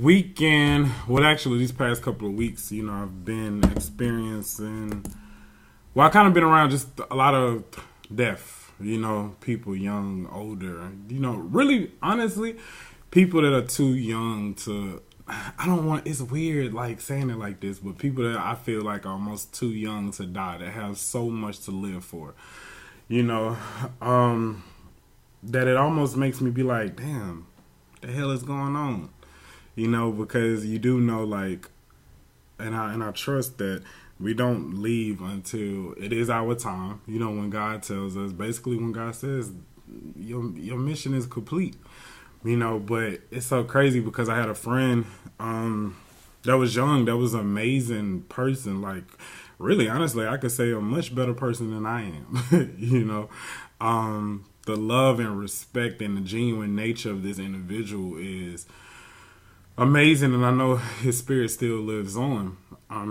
weekend, well, actually, these past couple of weeks, I've been experiencing, well, I kind of been around just a lot of death, people young, older, really, honestly, people that are too young to, I don't want, it's weird, like, saying it like this, but people that I feel like are almost too young to die, that have so much to live for, you know, um, that it almost makes me be like, damn, the hell is going on? Because you do know, like, and I trust that we don't leave until it is our time. When God tells us, basically, when God says your mission is complete. But it's so crazy because I had a friend that was young, that was an amazing person. Like, really, honestly, I could say a much better person than I am. The love and respect and the genuine nature of this individual is amazing, and I know his spirit still lives on.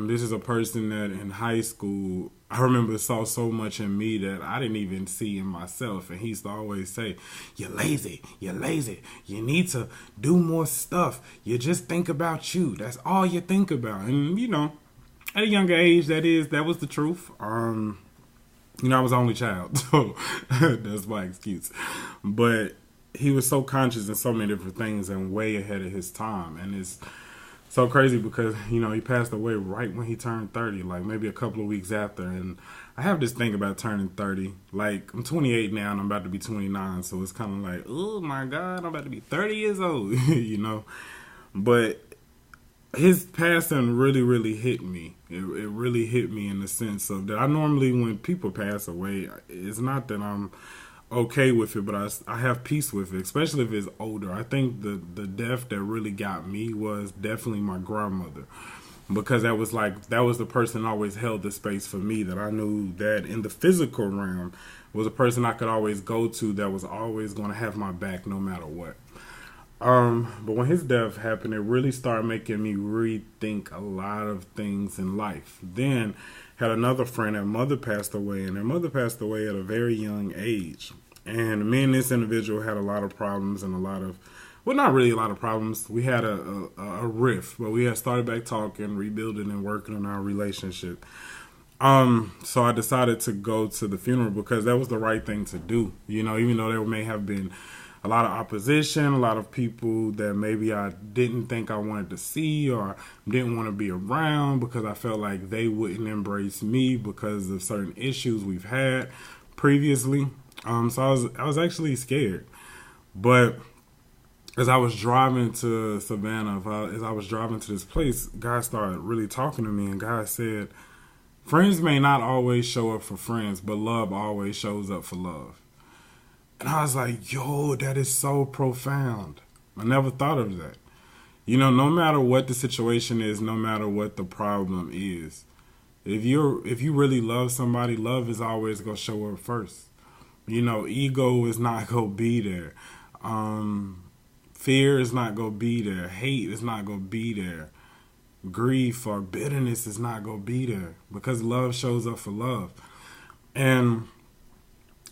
This is a person that in high school, I remember saw so much in me that I didn't even see in myself. And he used to always say, you're lazy, you need to do more stuff. You just think about you. That's all you think about. And, at a younger age, that was the truth. I was the only child, so that's my excuse. But he was so conscious in so many different things and way ahead of his time. And it's so crazy because, he passed away right when he turned 30, like maybe a couple of weeks after. And I have this thing about turning 30. Like, I'm 28 now and I'm about to be 29. So it's kind of like, oh my God, I'm about to be 30 years old, But his passing really, really hit me. It really hit me in the sense of that I normally, when people pass away, it's not that I'm okay with it, but I have peace with it, especially if it's older. I think the death that really got me was definitely my grandmother, because that was the person that always held the space for me, that I knew that in the physical realm was a person I could always go to, that was always going to have my back no matter what. But when his death happened, it really started making me rethink a lot of things in life. Then had another friend, their mother passed away, and their mother passed away at a very young age. And me and this individual had a lot of problems and not really a lot of problems. We had a rift, but we had started back talking, rebuilding, and working on our relationship. So I decided to go to the funeral because that was the right thing to do. Even though there may have been a lot of opposition, a lot of people that maybe I didn't think I wanted to see or didn't want to be around because I felt like they wouldn't embrace me because of certain issues we've had previously. So I was actually scared. But as I was driving to Savannah, as I was driving to this place, God started really talking to me, and God said, friends may not always show up for friends, but love always shows up for love. And I was like, yo, that is so profound. I never thought of that. No matter what the situation is, no matter what the problem is, if you really love somebody, love is always going to show up first. Ego is not going to be there. Fear is not going to be there. Hate is not going to be there. Grief or bitterness is not going to be there because love shows up for love. And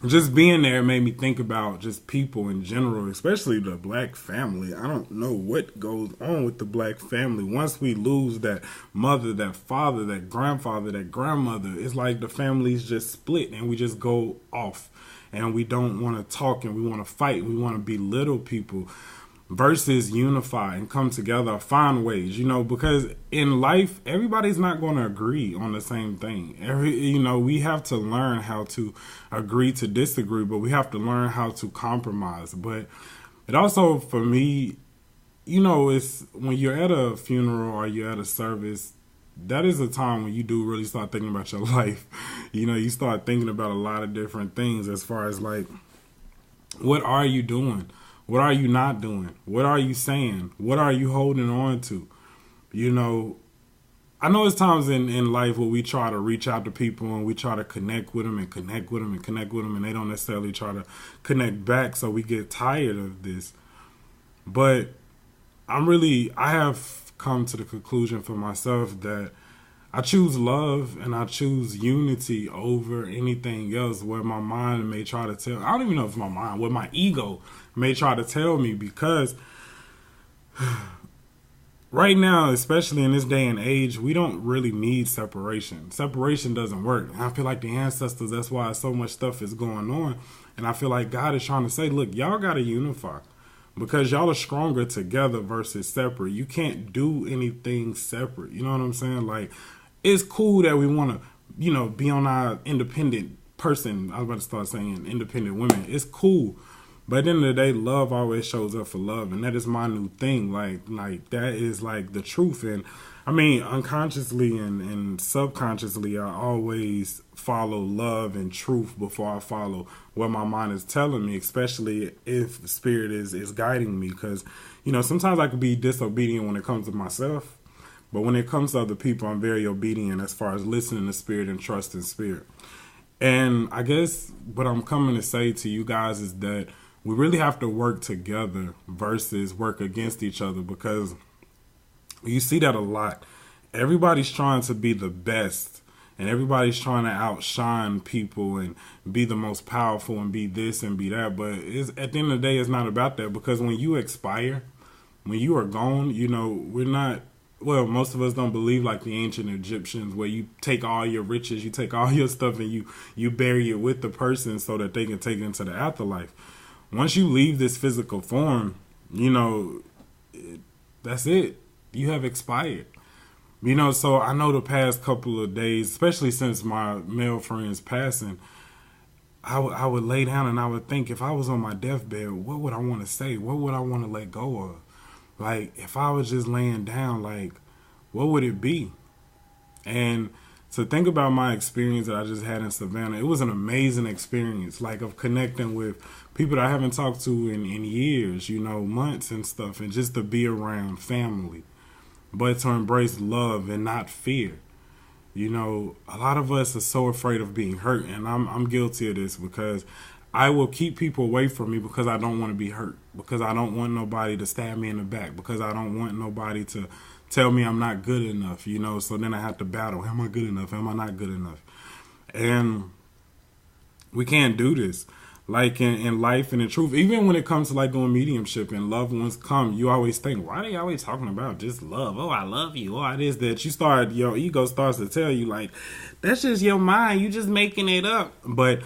just being there made me think about just people in general, especially the black family. I don't know what goes on with the black family. Once we lose that mother, that father, that grandfather, that grandmother, it's like the family's just split and we just go off and we don't want to talk and we want to fight. We want to belittle people versus unify and come together or find ways, because in life, everybody's not going to agree on the same thing. We have to learn how to agree to disagree, but we have to learn how to compromise. But it also, for me, it's when you're at a funeral or you're at a service, that is a time when you do really start thinking about your life. You start thinking about a lot of different things as far as like, what are you doing? What are you not doing? What are you saying? What are you holding on to? I know it's times in life where we try to reach out to people and we try to connect with them and connect with them and connect with them, and they don't necessarily try to connect back, so we get tired of this. But I have come to the conclusion for myself that I choose love and I choose unity over anything else, where my mind may try to tell. I don't even know if it's my mind, what my ego may try to tell me, because right now, especially in this day and age, we don't really need separation. Separation doesn't work. I feel like the ancestors, that's why so much stuff is going on. And I feel like God is trying to say, look, y'all got to unify because y'all are stronger together versus separate. You can't do anything separate. You know what I'm saying? Like, it's cool that we want to, be on our independent person. I was about to start saying independent women. It's cool. But at the end of the day, love always shows up for love, and that is my new thing. Like that is like the truth. And I mean, unconsciously and subconsciously, I always follow love and truth before I follow what my mind is telling me, especially if the spirit is guiding me. Because, sometimes I could be disobedient when it comes to myself, but when it comes to other people, I'm very obedient as far as listening to spirit and trusting spirit. And I guess what I'm coming to say to you guys is that we really have to work together versus work against each other, because you see that a lot. Everybody's trying to be the best, and everybody's trying to outshine people and be the most powerful and be this and be that. But at the end of the day, it's not about that, because when you expire, when you are gone, we're not, well, most of us don't believe like the ancient Egyptians, where you take all your riches, you take all your stuff, and you bury it with the person so that they can take it into the afterlife. Once you leave this physical form, that's it. You have expired. So I know the past couple of days, especially since my male friend's passing, I would lay down and I would think, if I was on my deathbed, what would I want to say? What would I want to let go of? Like, if I was just laying down, like, what would it be? And to think about my experience that I just had in Savannah, it was an amazing experience, like, of connecting with people that I haven't talked to in years, months and stuff, and just to be around family, but to embrace love and not fear. A lot of us are so afraid of being hurt, and I'm guilty of this, because I will keep people away from me because I don't want to be hurt, because I don't want nobody to stab me in the back, because I don't want nobody to tell me I'm not good enough, so then I have to battle. Am I good enough? Am I not good enough? And we can't do this. Like in life and in truth, even when it comes to like doing mediumship and loved ones come, you always think, why are they always talking about just love? Oh, I love you. Oh, it is that. Your ego starts to tell you, like, that's just your mind. You just making it up. But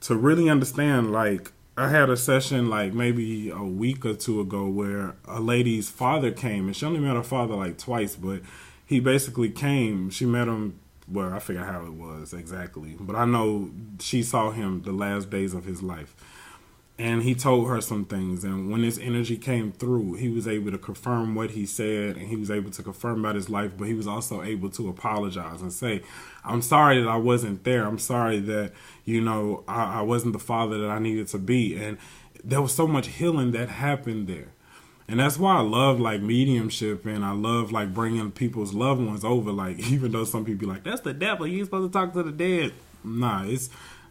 to really understand, like, I had a session like maybe a week or two ago where a lady's father came, and she only met her father like twice, but he basically came. She met him, well, I forget how it was exactly, but I know she saw him the last days of his life. And he told her some things, and when this energy came through, he was able to confirm what he said, and he was able to confirm about his life, but he was also able to apologize and say, I'm sorry that I wasn't there. I'm sorry that, I wasn't the father that I needed to be. And there was so much healing that happened there. And that's why I love like mediumship, and I love like bringing people's loved ones over. Like, even though some people be like, that's the devil, you ain't supposed to talk to the dead. Nah,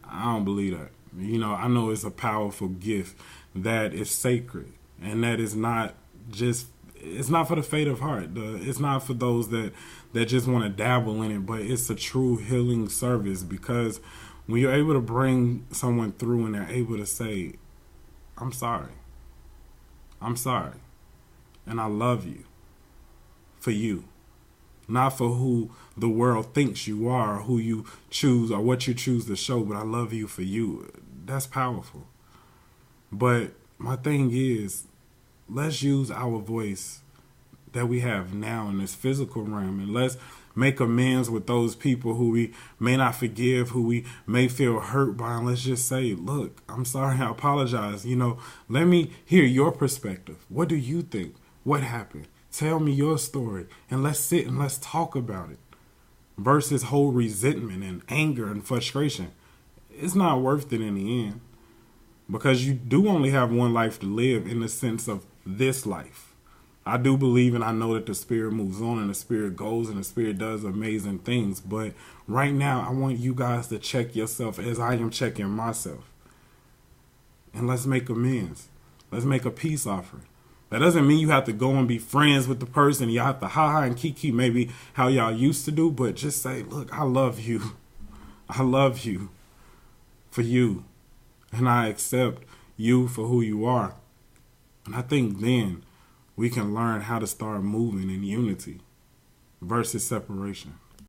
I don't believe that. I know it's a powerful gift that is sacred, and that is not just, it's not for the faint of heart. It's not for those that just want to dabble in it, but it's a true healing service, because when you're able to bring someone through and they're able to say, I'm sorry, and I love you for you, not for who the world thinks you are, or who you choose, or what you choose to show, but I love you for you. That's powerful. But my thing is, let's use our voice that we have now in this physical realm, and let's make amends with those people who we may not forgive, who we may feel hurt by, and let's just say, look, I'm sorry, I apologize. Let me hear your perspective. What do you think? What happened? Tell me your story, and let's sit and let's talk about it, versus hold resentment and anger and frustration. It's not worth it in the end, because you do only have one life to live, in the sense of this life. I do believe, and I know that the spirit moves on, and the spirit goes, and the spirit does amazing things. But right now, I want you guys to check yourself as I am checking myself. And let's make amends. Let's make a peace offering. That doesn't mean you have to go and be friends with the person. Y'all have to ha-ha and kiki, maybe how y'all used to do. But just say, look, I love you. I love you for you. And I accept you for who you are. And I think then we can learn how to start moving in unity versus separation.